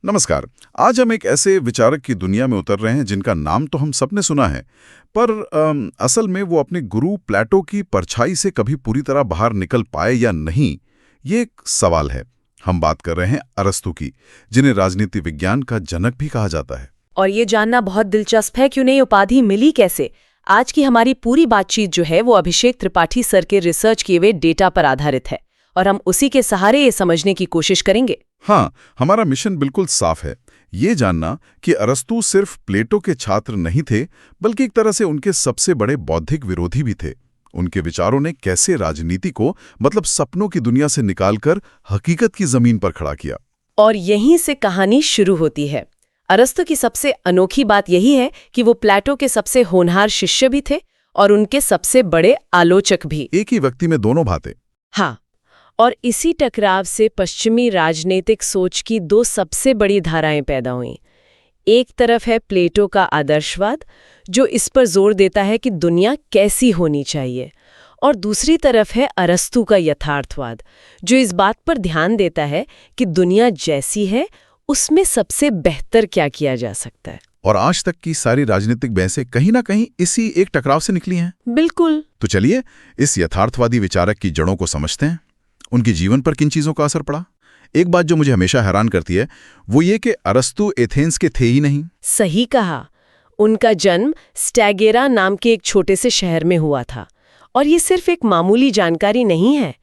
नमस्कार। आज हम एक ऐसे विचारक की दुनिया में उतर रहे हैं जिनका नाम तो हम सबने सुना है, पर असल में वो अपने गुरु प्लेटो की परछाई से कभी पूरी तरह बाहर निकल पाए या नहीं, ये एक सवाल है। हम बात कर रहे हैं अरस्तू की, जिन्हें राजनीति विज्ञान का जनक भी कहा जाता है। और ये जानना बहुत दिलचस्प है कि उन्हें उपाधि मिली कैसे। आज की हमारी पूरी बातचीत जो है वो अभिषेक त्रिपाठी सर के रिसर्च किए हुए डेटा पर आधारित है और हम उसी के सहारे ये समझने की कोशिश करेंगे। हाँ, हमारा मिशन बिल्कुल साफ है, ये जानना कि अरस्तू सिर्फ प्लेटो के छात्र नहीं थे, बल्कि एक तरह से उनके सबसे बड़े बौद्धिक विरोधी भी थे। उनके विचारों ने कैसे राजनीति को, मतलब सपनों की दुनिया से निकालकर हकीकत की जमीन पर खड़ा किया। और यहीं से कहानी शुरू होती है। अरस्तू की सबसे अनोखी बात यही है कि वो प्लेटो के सबसे होनहार शिष्य भी थे और उनके सबसे बड़े आलोचक भी। एक ही व्यक्ति में दोनों बातें। हाँ, और इसी टकराव से पश्चिमी राजनीतिक सोच की दो सबसे बड़ी धाराएं पैदा हुईं। एक तरफ है प्लेटो का आदर्शवाद, जो इस पर जोर देता है कि दुनिया कैसी होनी चाहिए, और दूसरी तरफ है अरस्तू का यथार्थवाद, जो इस बात पर ध्यान देता है कि दुनिया जैसी है उसमें सबसे बेहतर क्या किया जा सकता है। और आज तक की सारी राजनीतिक बहसें कहीं ना कहीं इसी एक टकराव से निकली हैं। बिल्कुल। तो चलिए इस यथार्थवादी विचारक की जड़ों को समझते हैं। उनके जीवन पर किन चीजों का असर पड़ा। एक बात जो मुझे हमेशा हैरान करती है वो ये कि अरस्तू एथेंस के थे ही नहीं। सही कहा। उनका जन्म स्टैगेरा नाम के एक छोटे से शहर में हुआ था, और ये सिर्फ एक मामूली जानकारी नहीं है,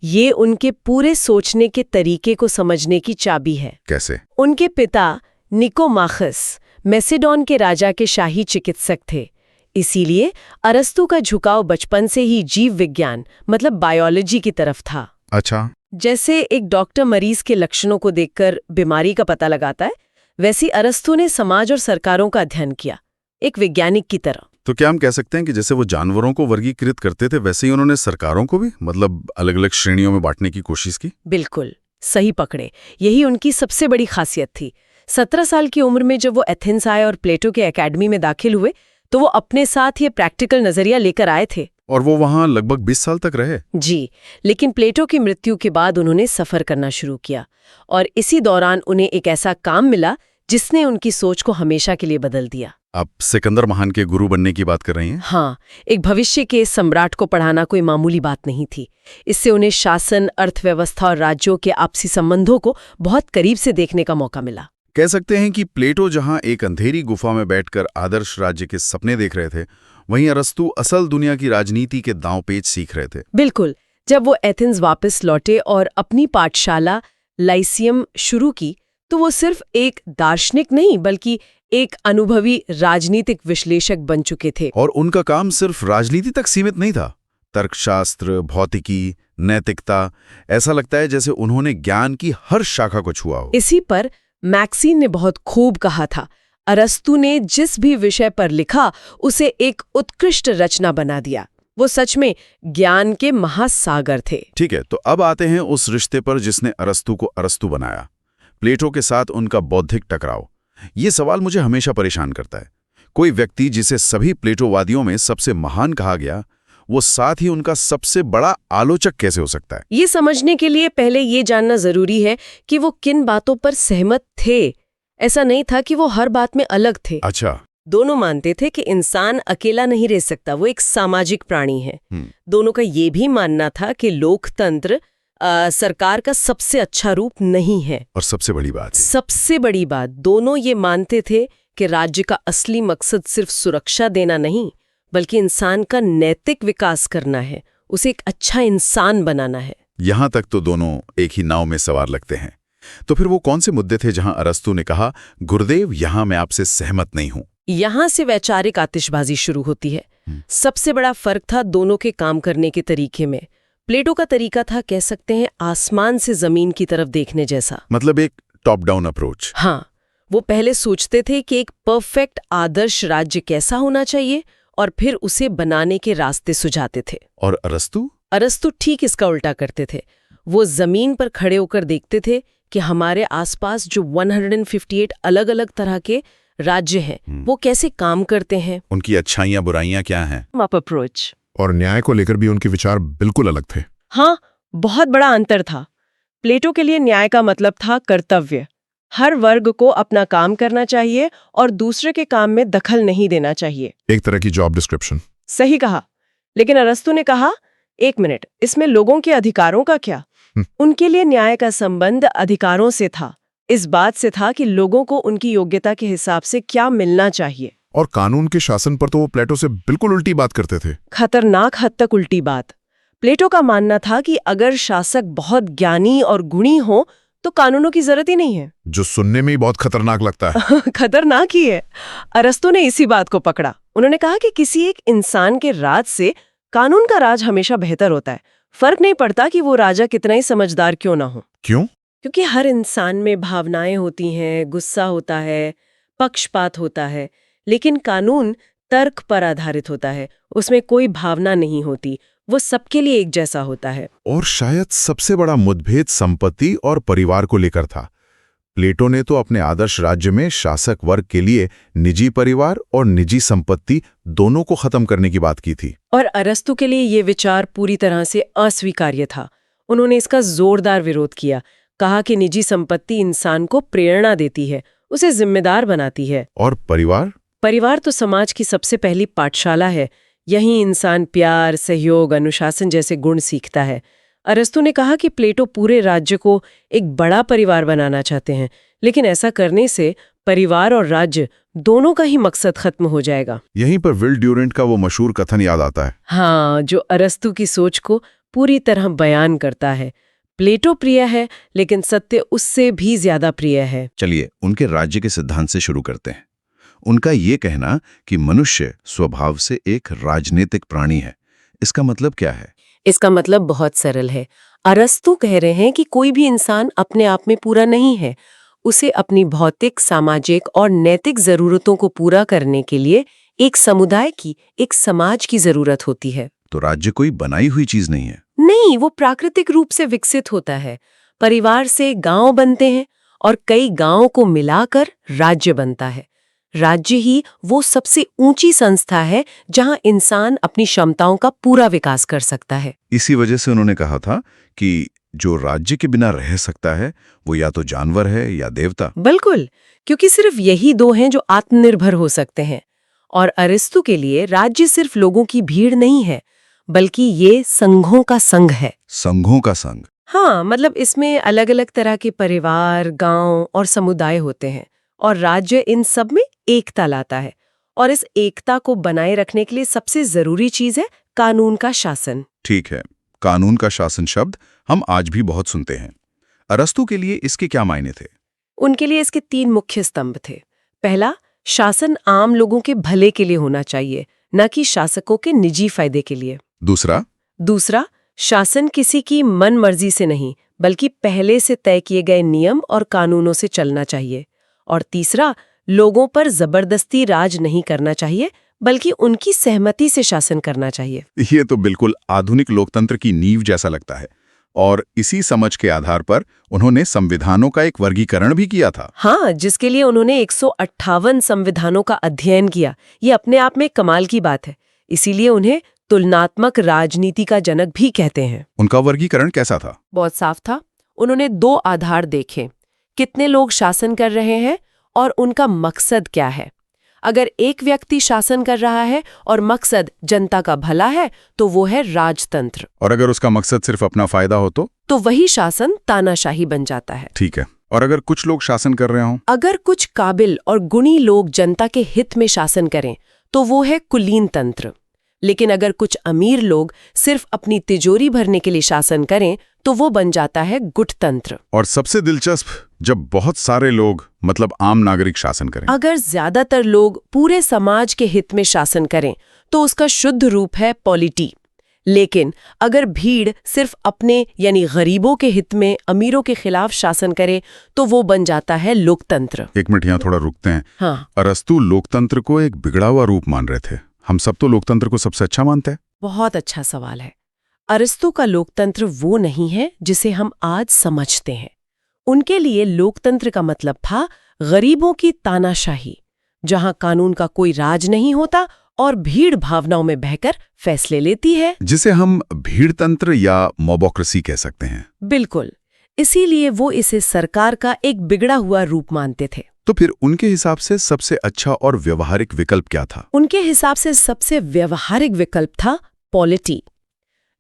ये उनके पूरे सोचने के तरीके को समझने की चाबी है। कैसे? उनके पिता निकोमाखस मैसेडोन के राजा के शाही चिकित्सक थे, इसीलिए अरस्तू का झुकाव बचपन से ही जीव विज्ञान मतलब बायोलॉजी की तरफ था। अच्छा। जैसे एक डॉक्टर मरीज के लक्षणों को देखकर बीमारी का पता लगाता है, वैसे अरस्तू ने समाज और सरकारों का अध्ययन किया, एक वैज्ञानिक की तरह। तो क्या हम कह सकते हैं कि जैसे वो जानवरों को वर्गीकृत करते थे, वैसे ही उन्होंने सरकारों को भी मतलब अलग अलग श्रेणियों में बांटने की कोशिश की? बिल्कुल सही पकड़े, यही उनकी सबसे बड़ी खासियत थी। 17 साल की उम्र में जब वो एथेंस आए और प्लेटो के एकेडमी में दाखिल हुए, तो वो अपने साथ ये प्रैक्टिकल नजरिया लेकर आए थे। और वो वहां लगभग 20 साल तक रहे। जी, लेकिन प्लेटो की मृत्यु के बाद उन्होंने सफर करना शुरू किया, और इसी दौरान उन्हें एक ऐसा काम मिला जिसने उनकी सोच को हमेशा के लिए बदल दिया। आप सिकंदर महान के गुरु बनने की बात कर रही हैं? हाँ, एक भविष्य के सम्राट को पढ़ाना कोई मामूली बात नहीं थी। इससे उन्हें शासन, अर्थव्यवस्था और राज्यों के आपसी संबंधों को बहुत करीब से देखने का मौका मिला। कह सकते हैं कि प्लेटो जहां एक अंधेरी गुफा में बैठकर आदर्श राज्य के सपने देख रहे थे, वहीं अरस्तू असल दुनिया की राजनीति के दांवपेच सीख रहे थे। बिल्कुल। जब वो एथेंस वापस लौटे और अपनी पाठशाला लाइसियम शुरू की, तो वो सिर्फ एक दार्शनिक नहीं बल्कि एक अनुभवी राजनीतिक विश्लेषक बन चुके थे। और उनका काम सिर्फ राजनीति तक सीमित नहीं था। तर्कशास्त्र, भौतिकी, नैतिकता, ऐसा लगता है जैसे उन्होंने ज्ञान की हर शाखा को छुआ हो। इसी पर मैक्सीन ने बहुत खूब कहा था, अरस्तू ने जिस भी विषय पर लिखा उसे एक उत्कृष्ट रचना बना दिया। वो सच में ज्ञान के महासागर थे। ठीक है, तो अब आते हैं उस रिश्ते पर जिसने अरस्तू को अरस्तू बनाया, प्लेटो के साथ उनका बौद्धिक टकराव। ये सवाल मुझे हमेशा परेशान करता है। कोई व्यक्ति जिसे सभी प्लेटोवादियों में सबसे महान कहा गया, वो साथ ही उनका सबसे बड़ा आलोचक कैसे हो सकता है? ये समझने के लिए पहले ये जानना जरूरी है कि वो किन बातों पर सहमत थे। ऐसा नहीं था कि वो हर बात में अलग थे। अच्छा। दोनों मानते थे कि इंसान अकेला नहीं रह सकता, वो एक सामाजिक प्राणी है। दोनों का ये भी मानना था कि लोकतंत्र सरकार का सबसे अच्छा रूप नहीं है। और सबसे बड़ी बात, दोनों ये मानते थे कि राज्य का असली मकसद सिर्फ सुरक्षा देना नहीं, बल्कि इंसान का नैतिक विकास करना है, उसे एक अच्छा इंसान बनाना है। यहां तक तो दोनों एक ही नाव में सवार लगते हैं। तो फिर वो कौन से मुद्दे थे जहां अरस्तू ने कहा, गुरुदेव, यहां मैं आपसे सहमत नहीं हूं? यहां से वैचारिक आतिशबाजी शुरू होती है। सबसे बड़ा फर्क था दोनों के काम करने के तरीके में। प्लेटो का तरीका था, कह सकते हैं, आसमान से जमीन की तरफ देखने जैसा, मतलब एक टॉप डाउन अप्रोच। हाँ, वो पहले सोचते थे कि एक परफेक्ट आदर्श राज्य कैसा होना चाहिए और फिर उसे बनाने के रास्ते सुझाते थे। और अरस्तू ठीक इसका उल्टा करते थे। वो जमीन पर खड़े होकर देखते थे कि हमारे आसपास जो 158 अलग-अलग तरह के राज्य हैं, वो कैसे काम करते हैं, उनकी अच्छाइयां बुराइयां क्या हैं। अप्रोच। और न्याय को लेकर भी उनके विचार बिल्कुल अलग थे। हाँ, बहुत बड़ा अंतर था। प्लेटो के लिए न्याय का मतलब था कर्तव्य, हर वर्ग को अपना काम करना चाहिए और दूसरे के काम में दखल नहीं देना चाहिए। एक तरह की जॉब डिस्क्रिप्शन। सही कहा। लेकिन अरस्तु ने कहा, एक मिनट, इसमें लोगों के अधिकारों का क्या? उनके लिए न्याय का संबंध अधिकारों से था, इस बात से था कि लोगों को उनकी योग्यता के हिसाब से क्या मिलना चाहिए। और कानून के शासन पर तो वो प्लेटो से बिल्कुल उल्टी बात करते थे। खतरनाक हद तक उल्टी बात। प्लेटो का मानना था कि अगर शासक बहुत ज्ञानी और गुणी हो तो कानूनों की जरूरत ही नहीं है। जो सुनने में ही बहुत खतरनाक लगता है। खतरनाक ही है। अरस्तु ने इसी बात को पकड़ा। उन्होंने कहा कि किसी एक इंसान के राज से कानून का राज हमेशा बेहतर होता है। फर्क नहीं पड़ता कि वो राजा कितना ही समझदार क्यों ना हो। क्यों? क्योंकि हर इंसान में भावनाएं होती हैं, गुस्सा होता है, पक्षपात होता है, लेकिन कानून तर्क पर आधारित होता है। उसमें कोई भावना नहीं होती, वो सबके लिए एक जैसा होता है। और शायद सबसे बड़ा मुठभेद संपत्ति और परिवार को लेकर था। प्लेटो ने तो अपने आदर्श राज्य में शासक वर्ग के लिए निजी परिवार और निजी संपत्ति दोनों को खत्म करने की बात की थी। और अरस्तु के लिए ये विचार पूरी तरह से अस्वीकार्य था। उन्होंने इसका जोरदार विरोध किया, कहा कि निजी संपत्ति इंसान को प्रेरणा देती है, उसे जिम्मेदार बनाती है। और परिवार? परिवार तो समाज की सबसे पहली पाठशाला है। यही इंसान प्यार, सहयोग, अनुशासन जैसे गुण सीखता है। अरस्तु ने कहा कि प्लेटो पूरे राज्य को एक बड़ा परिवार बनाना चाहते हैं, लेकिन ऐसा करने से परिवार और राज्य दोनों का ही मकसद खत्म हो जाएगा। यहीं पर विल ड्यूरेंट का वो मशहूर कथन याद आता है। हाँ, जो अरस्तु की सोच को पूरी तरह बयान करता है। प्लेटो प्रिय है, लेकिन सत्य उससे भी ज्यादा प्रिय है। चलिए उनके राज्य के सिद्धांत से शुरू करते हैं। उनका ये कहना कि मनुष्य स्वभाव से एक राजनीतिक प्राणी है, इसका मतलब क्या है? इसका मतलब बहुत सरल है। अरस्तु कह रहे हैं कि कोई भी इंसान अपने आप में पूरा नहीं है। उसे अपनी भौतिक, सामाजिक और नैतिक जरूरतों को पूरा करने के लिए एक समुदाय की, एक समाज की जरूरत होती है। तो राज्य कोई बनाई हुई चीज नहीं है? नहीं, वो प्राकृतिक रूप से विकसित होता है। परिवार से गांव बनते हैं और कई गांवों को मिलाकर राज्य बनता है। राज्य ही वो सबसे ऊंची संस्था है जहां इंसान अपनी क्षमताओं का पूरा विकास कर सकता है। इसी वजह से उन्होंने कहा था कि जो राज्य के बिना रह सकता है वो या तो जानवर है या देवता। बिल्कुल, क्योंकि सिर्फ यही दो हैं जो आत्मनिर्भर हो सकते हैं। और अरिस्तु के लिए राज्य सिर्फ लोगों की भीड़ नहीं है, बल्कि ये संघों का संघ है। संघों का संघ? हाँ, मतलब इसमें अलग अलग तरह के परिवार, गांव और समुदाय होते हैं, और राज्य इन सब में एकता लाता है। और इस एकता को बनाए रखने के लिए सबसे जरूरी चीज है कानून का शासन। ठीक है, कानून का शासन शब्द हम आज भी बहुत सुनते हैं। अरस्तु के लिए इसके क्या मायने थे? उनके लिए इसके 3 मुख्य स्तंभ थे। पहला, शासन आम लोगों के भले के लिए होना चाहिए, न कि शासकों के निजी फायदे के लिए। दूसरा, शासन किसी की मन मर्जी से नहीं, बल्कि पहले से तय किए गए नियम और कानूनों से चलना चाहिए। और तीसरा, लोगों पर जबरदस्ती राज नहीं करना चाहिए, बल्कि उनकी सहमति से शासन करना चाहिए। ये तो बिल्कुल आधुनिक लोकतंत्र की नींव जैसा लगता है। और इसी समझ के आधार पर उन्होंने संविधानों का एक वर्गीकरण भी किया था। हाँ, जिसके लिए उन्होंने 158 संविधानों का अध्ययन किया। ये अपने आप में कमाल की बात है। इसीलिए उन्हें तुलनात्मक राजनीति का जनक भी कहते हैं। उनका वर्गीकरण कैसा था? बहुत साफ था। उन्होंने 2 आधार देखे, कितने लोग शासन कर रहे हैं और उनका मकसद क्या है। अगर एक व्यक्ति शासन कर रहा है और मकसद जनता का भला है तो वो है राजतंत्र। और अगर उसका मकसद सिर्फ अपना फायदा हो तो वही शासन तानाशाही बन जाता है। ठीक है। और अगर कुछ लोग शासन कर रहे हों? अगर कुछ काबिल और गुणी लोग जनता के हित में शासन करें तो वो है कुलीन तंत्र। लेकिन अगर कुछ अमीर लोग सिर्फ अपनी तिजोरी भरने के लिए शासन करें तो वो बन जाता है गुटतंत्र। और सबसे दिलचस्प, जब बहुत सारे लोग मतलब आम नागरिक शासन करें। अगर ज्यादातर लोग पूरे समाज के हित में शासन करें तो उसका शुद्ध रूप है पॉलिटी। लेकिन अगर भीड़ सिर्फ अपने यानी गरीबों के हित में अमीरों के खिलाफ शासन करे तो वो बन जाता है लोकतंत्र। एक मिनट यहाँ थोड़ा रुकते हैं। हाँ, अरस्तु लोकतंत्र को एक बिगड़ा हुआ रूप मान रहे थे। हम सब तो लोकतंत्र को सबसे अच्छा मानते हैं। बहुत अच्छा सवाल है। अरिस्तु का लोकतंत्र वो नहीं है जिसे हम आज समझते हैं। उनके लिए लोकतंत्र का मतलब था गरीबों की तानाशाही, जहां कानून का कोई राज नहीं होता और भीड़ भावनाओं में बहकर फैसले लेती है, जिसे हम भीड़ तंत्र या मोबोक्रेसी कह सकते हैं। बिल्कुल। इसीलिए वो इसे सरकार का एक बिगड़ा हुआ रूप मानते थे। तो फिर उनके हिसाब से सबसे अच्छा और व्यवहारिक विकल्प क्या था? उनके हिसाब से सबसे व्यवहारिक विकल्प था पॉलिटी।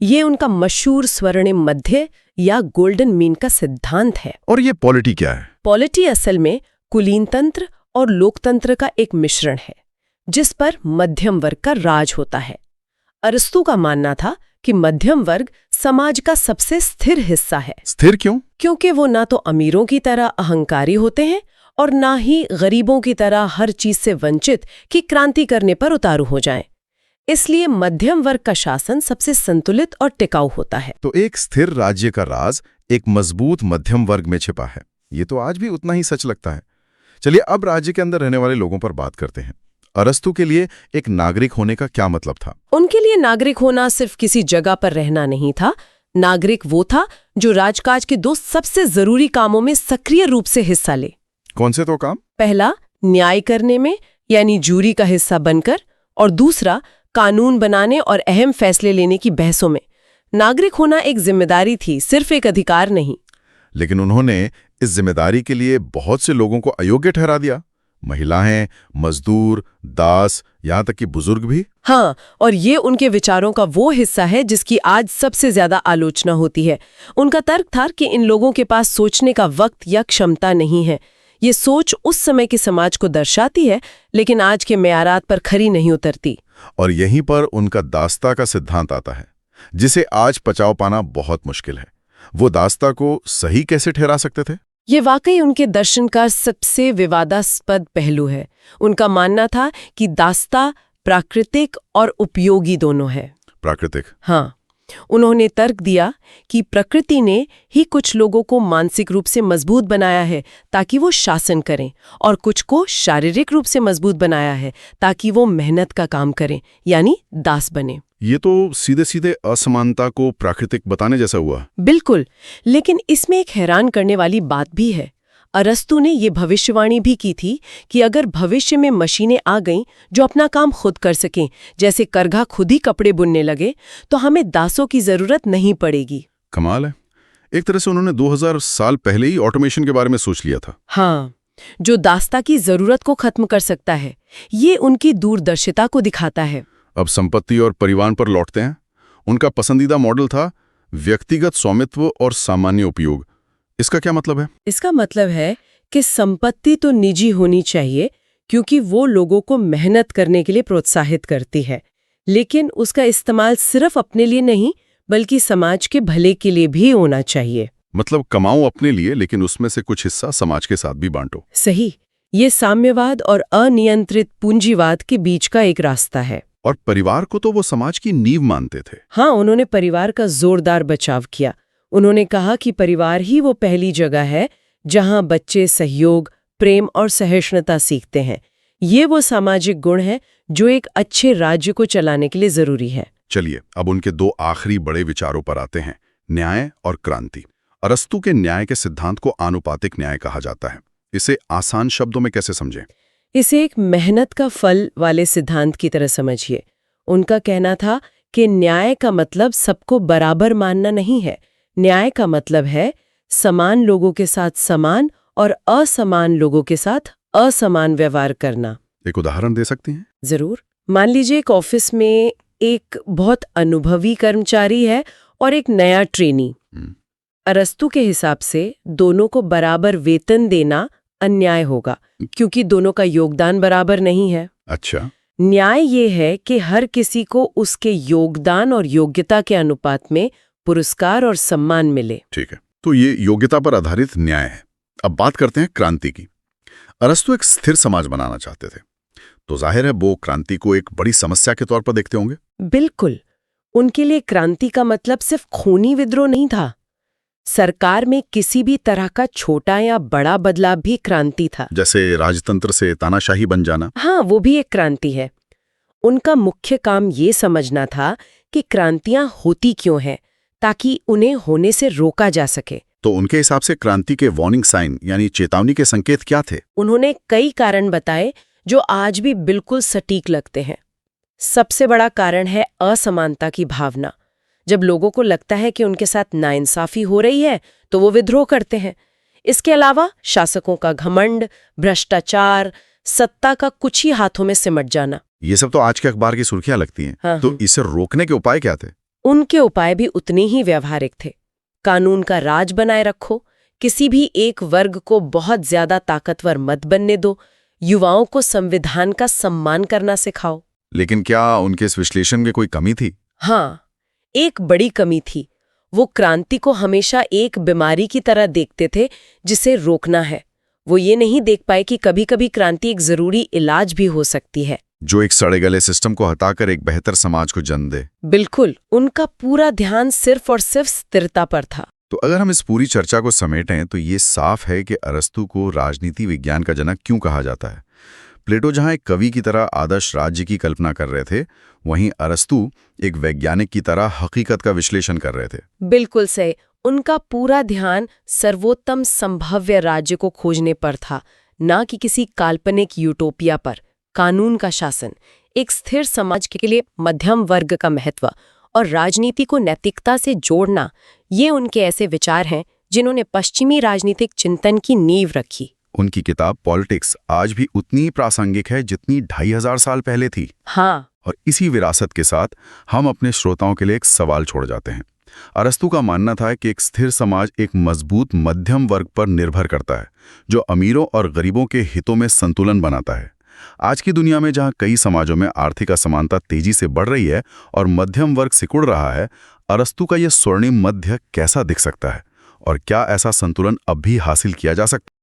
ये उनका मशहूर स्वर्णिम मध्य या गोल्डन मीन का सिद्धांत है। और ये पॉलिटी क्या है? पॉलिटी असल में कुलीन तंत्र और लोकतंत्र का एक मिश्रण है, जिस पर मध्यम वर्ग का राज होता है। अरस्तू का मानना था कि मध्यम वर्ग समाज का सबसे स्थिर हिस्सा है। स्थिर क्यों? क्योंकि वो ना तो अमीरों की तरह अहंकारी होते हैं और ना ही गरीबों की तरह हर चीज से वंचित कि क्रांति करने पर उतारू हो जाएं। इसलिए मध्यम वर्ग का शासन सबसे संतुलित और टिकाऊ होता है। तो एक स्थिर राज्य का राज एक मजबूत मध्यम वर्ग में छिपा है। ये तो आज भी उतना ही सच लगता है। चलिए अब राज्य के अंदर रहने वाले लोगों पर बात करते हैं। अरस्तू के लिए एक नागरिक होने का क्या मतलब था? उनके लिए नागरिक होना सिर्फ किसी जगह पर रहना नहीं था। नागरिक वो था जो राजकाज के दो सबसे जरूरी कामों में सक्रिय रूप से हिस्सा ले। कौन से तो काम? पहला, न्याय करने में यानी जूरी का हिस्सा बनकर, और दूसरा, कानून बनाने और अहम फैसले लेने की बहसों में। नागरिक होना एक जिम्मेदारी थी, सिर्फ एक अधिकार नहीं। लेकिन उन्होंने इस जिम्मेदारी के लिए बहुत से लोगों को अयोग्य ठहरा दिया। महिलाएं, मजदूर, दास, यहाँ तक कि बुजुर्ग भी। हाँ, और ये उनके विचारों का वो हिस्सा है जिसकी आज सबसे ज्यादा आलोचना होती है। उनका तर्क था कि इन लोगों के पास सोचने का वक्त या क्षमता नहीं है। ये सोच उस समय के समाज को दर्शाती है, लेकिन आज के मेयारात पर खरी नहीं उतरती। और यहीं पर उनका दास्ता का सिद्धांत आता है, जिसे आज पचाव पाना बहुत मुश्किल है। वो दास्ता को सही कैसे ठहरा सकते थे? ये वाकई उनके दर्शन का सबसे विवादास्पद पहलू है। उनका मानना था कि दास्ता प्राकृतिक और उपयोगी दोनों है। प्राकृतिक? हाँ, उन्होंने तर्क दिया कि प्रकृति ने ही कुछ लोगों को मानसिक रूप से मजबूत बनाया है ताकि वो शासन करें, और कुछ को शारीरिक रूप से मजबूत बनाया है ताकि वो मेहनत का काम करें, यानी दास बने। ये तो सीधे सीधे असमानता को प्राकृतिक बताने जैसा हुआ। बिल्कुल, लेकिन इसमें एक हैरान करने वाली बात भी है। अरस्तू ने ये भविष्यवाणी भी की थी कि अगर भविष्य में मशीनें आ गईं जो अपना काम खुद कर सकें, जैसे करघा खुद ही कपड़े बुनने लगे, तो हमें दासों की जरूरत नहीं पड़ेगी। कमाल है। एक तरह से उन्होंने 2000 साल पहले ही ऑटोमेशन के बारे में सोच लिया था। हाँ, जो दास्ता की जरूरत को खत्म कर सकता है। ये उनकी दूरदर्शिता को दिखाता है। अब संपत्ति और परिवहन पर लौटते हैं। उनका पसंदीदा मॉडल था व्यक्तिगत स्वामित्व और सामान्य उपयोग। इसका क्या मतलब है? इसका मतलब है कि संपत्ति तो निजी होनी चाहिए, क्योंकि वो लोगों को मेहनत करने के लिए प्रोत्साहित करती है, लेकिन उसका इस्तेमाल सिर्फ अपने लिए नहीं बल्कि समाज के भले के लिए भी होना चाहिए। मतलब कमाओ अपने लिए, लेकिन उसमें से कुछ हिस्सा समाज के साथ भी बांटो। सही। ये साम्यवाद और अनियंत्रित पूंजीवाद के बीच का एक रास्ता है। और परिवार को तो वो समाज की नींव मानते थे। हाँ, उन्होंने परिवार का जोरदार बचाव किया। उन्होंने कहा कि परिवार ही वो पहली जगह है जहां बच्चे सहयोग, प्रेम और सहिष्णुता सीखते हैं। ये वो सामाजिक गुण है जो एक अच्छे राज्य को चलाने के लिए जरूरी है। चलिए अब उनके दो आखिरी बड़े विचारों पर आते हैं, न्याय और क्रांति। अरस्तू के न्याय के सिद्धांत को आनुपातिक न्याय कहा जाता है। इसे आसान शब्दों में कैसे समझें? इसे एक मेहनत का फल वाले सिद्धांत की तरह समझिए। उनका कहना था कि न्याय का मतलब सबको बराबर मानना नहीं है। न्याय का मतलब है समान लोगों के साथ समान और असमान लोगों के साथ असमान व्यवहार करना। एक उदाहरण दे सकती हैं? जरूर। मान लीजिए एक ऑफिस में एक बहुत अनुभवी कर्मचारी है और एक नया ट्रेनी। अरस्तू के हिसाब से दोनों को बराबर वेतन देना अन्याय होगा, क्योंकि दोनों का योगदान बराबर नहीं है। अच्छा। न्याय ये है कि हर किसी को उसके योगदान और योग्यता के अनुपात में पुरस्कार और सम्मान मिले। ठीक है, तो ये योग्यता पर आधारित न्याय है। अब बात करते हैं क्रांति की। अरस्तू एक स्थिर समाज बनाना चाहते थे, तो जाहिर है वो क्रांति को एक बड़ी समस्या के तौर पर देखते होंगे। बिल्कुल। उनके लिए क्रांति का मतलब सिर्फ खूनी विद्रोह नहीं था। सरकार में किसी भी तरह का छोटा या बड़ा बदलाव भी क्रांति था। जैसे राजतंत्र से तानाशाही बन जाना। हाँ, वो भी एक क्रांति है। उनका मुख्य काम ये समझना था कि क्रांतियां होती क्यों हैं, ताकि उन्हें होने से रोका जा सके। तो उनके हिसाब से क्रांति के वार्निंग साइन यानी चेतावनी के संकेत क्या थे? उन्होंने कई कारण बताए जो आज भी बिल्कुल सटीक लगते हैं। सबसे बड़ा कारण है असमानता की भावना। जब लोगों को लगता है कि उनके साथ नाइंसाफी हो रही है तो वो विद्रोह करते हैं। इसके अलावा शासकों का घमंड, भ्रष्टाचार, सत्ता का कुछ ही हाथों में सिमट जाना। ये सब तो आज के अखबार की सुर्खियां लगती हैं। हाँ, तो इसे रोकने के उपाय क्या थे? उनके उपाय भी उतने ही व्यावहारिक थे। कानून का राज बनाए रखो, किसी भी एक वर्ग को बहुत ज्यादा ताकतवर मत बनने दो, युवाओं को संविधान का सम्मान करना सिखाओ। लेकिन क्या उनके इस विश्लेषण में कोई कमी थी? हाँ, एक बड़ी कमी थी। वो क्रांति को हमेशा एक बीमारी की तरह देखते थे जिसे रोकना है। वो ये नहीं देख पाए कि कभी-कभी क्रांति एक जरूरी इलाज भी हो सकती है, जो एक सड़े गले सिस्टम को हटाकर एक बेहतर समाज को जन्म दे। बिल्कुल। उनका पूरा ध्यान सिर्फ और सिर्फ स्थिरता पर था। तो अगर हम इस पूरी चर्चा को समेटें तो ये साफ है कि अरस्तू को राजनीति विज्ञान का जनक क्यों कहा जाता है। प्लेटो जहां एक कवि की तरह आदर्श राज्य की कल्पना कर रहे थे, वहीं अरस्तू एक वैज्ञानिक की तरह हकीकत का विश्लेषण कर रहे थे। बिल्कुल सही। उनका पूरा ध्यान सर्वोत्तम संभाव्य राज्य को खोजने पर था, ना कि किसी काल्पनिक यूटोपिया पर। कानून का शासन, एक स्थिर समाज के लिए मध्यम वर्ग का महत्व और राजनीति को नैतिकता से जोड़ना, ये उनके ऐसे विचार हैं जिन्होंने पश्चिमी राजनीतिक चिंतन की नींव रखी। उनकी किताब पॉलिटिक्स आज भी उतनी ही प्रासंगिक है जितनी 2500 साल पहले थी। हाँ, और इसी विरासत के साथ हम अपने श्रोताओं के लिए एक सवाल छोड़ जाते हैं। अरस्तू का मानना था कि एक स्थिर समाज एक मजबूत मध्यम वर्ग पर निर्भर करता है, जो अमीरों और गरीबों के हितों में संतुलन बनाता है। आज की दुनिया में जहां कई समाजों में आर्थिक असमानता तेजी से बढ़ रही है और मध्यम वर्ग सिकुड़ रहा है, अरस्तू का यह स्वर्णिम मध्य कैसा दिख सकता है और क्या ऐसा संतुलन अब भी हासिल किया जा सकता है?